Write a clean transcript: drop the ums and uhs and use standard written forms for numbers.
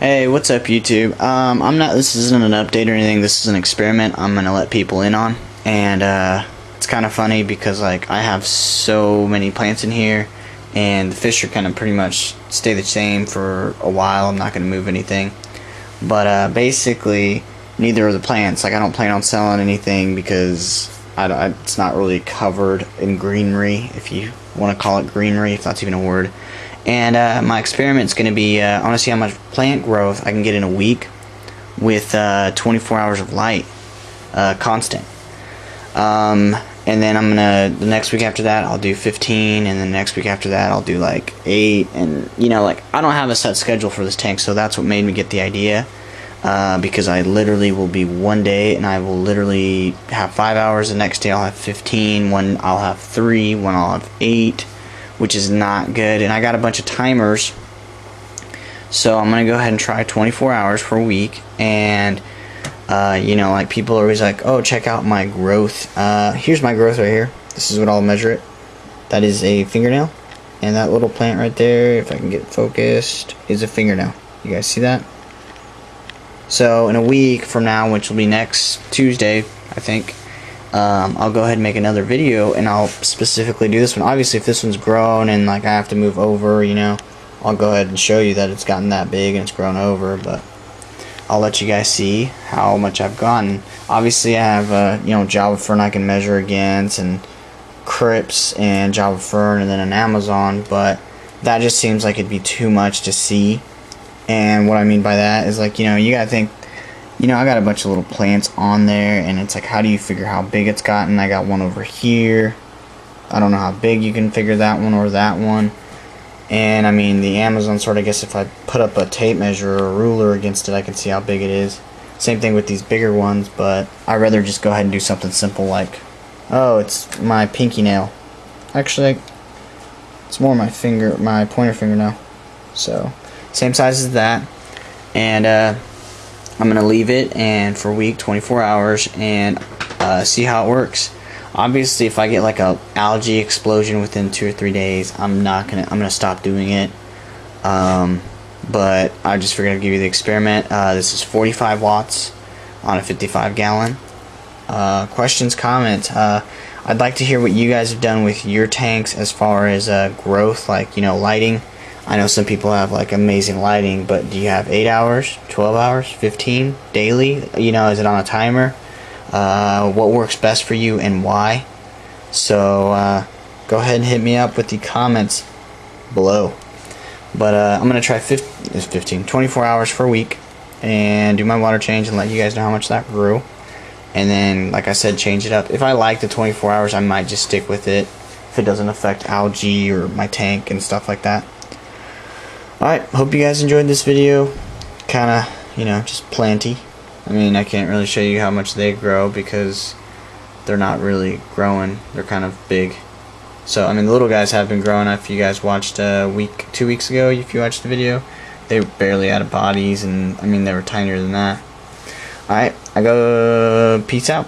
Hey, what's up YouTube? This isn't an update or anything, this is an experiment I'm gonna let people in on. And it's kinda funny because like I have so many plants in here and the fish are gonna pretty much stay the same for a while. I'm not gonna move anything. But basically neither of the plants, like I don't plan on selling anything because it's not really covered in greenery, if you want to call it greenery, if that's even a word. And my experiment's going to be, I want to see how much plant growth I can get in a week with 24 hours of light, constant. And then I'm going to, the next week after that, I'll do 15, and then the next week after that, I'll do like 8, and you know, like, I don't have a set schedule for this tank, so that's what made me get the idea, because I literally will be one day, and I will literally have 5 hours, the next day I'll have 15, one I'll have 3, one I'll have 8, which is not good. And I got a bunch of timers, so I'm gonna go ahead and try 24 hours for a week. And you know, like, people are always like, oh, check out my growth. Here's my growth right here. This is what I'll measure it. That is a fingernail, and that little plant right there, if I can get focused, is a fingernail. You guys see that? So in a week from now, which will be next Tuesday, I think, I'll go ahead and make another video, and I'll specifically do this one. Obviously, if this one's grown and like I have to move over, you know, I'll go ahead and show you that it's gotten that big and it's grown over. But I'll let you guys see how much I've gotten. Obviously, I have you know, Java Fern I can measure against, and Crips and Java Fern, and then an Amazon. But that just seems like it'd be too much to see. And what I mean by that is, like, you know, you gotta think. You know, I got a bunch of little plants on there, and it's like, how do you figure how big it's gotten? I got one over here. I don't know how big you can figure that one or that one. And I mean, the Amazon sort of, I guess if I put up a tape measure or a ruler against it, I can see how big it is. Same thing with these bigger ones, but I'd rather just go ahead and do something simple like, oh, it's my pinky nail. Actually, it's more my pointer finger now. So, same size as that. And, I'm going to leave it and for a week, 24 hours, and see how it works. Obviously, if I get like a algae explosion within 2 or 3 days, I'm gonna stop doing it. But I just figured I'd give you the experiment. This is 45 watts on a 55 gallon. Questions, comments. I'd like to hear what you guys have done with your tanks as far as growth, like, you know, lighting. I know some people have like amazing lighting, but do you have 8 hours, 12 hours, 15 daily? You know, is it on a timer? What works best for you and why? So go ahead and hit me up with the comments below. But I'm gonna try 24 hours for a week and do my water change and let you guys know how much that grew. And then, like I said, change it up. If I like the 24 hours, I might just stick with it if it doesn't affect algae or my tank and stuff like that. Alright, hope you guys enjoyed this video. Kinda, you know, just planty. I mean, I can't really show you how much they grow because they're not really growing. They're kind of big. So, I mean, the little guys have been growing. If you guys watched 2 weeks ago, if you watched the video, they were barely out of bodies, and I mean, they were tinier than that. Alright, I go, peace out.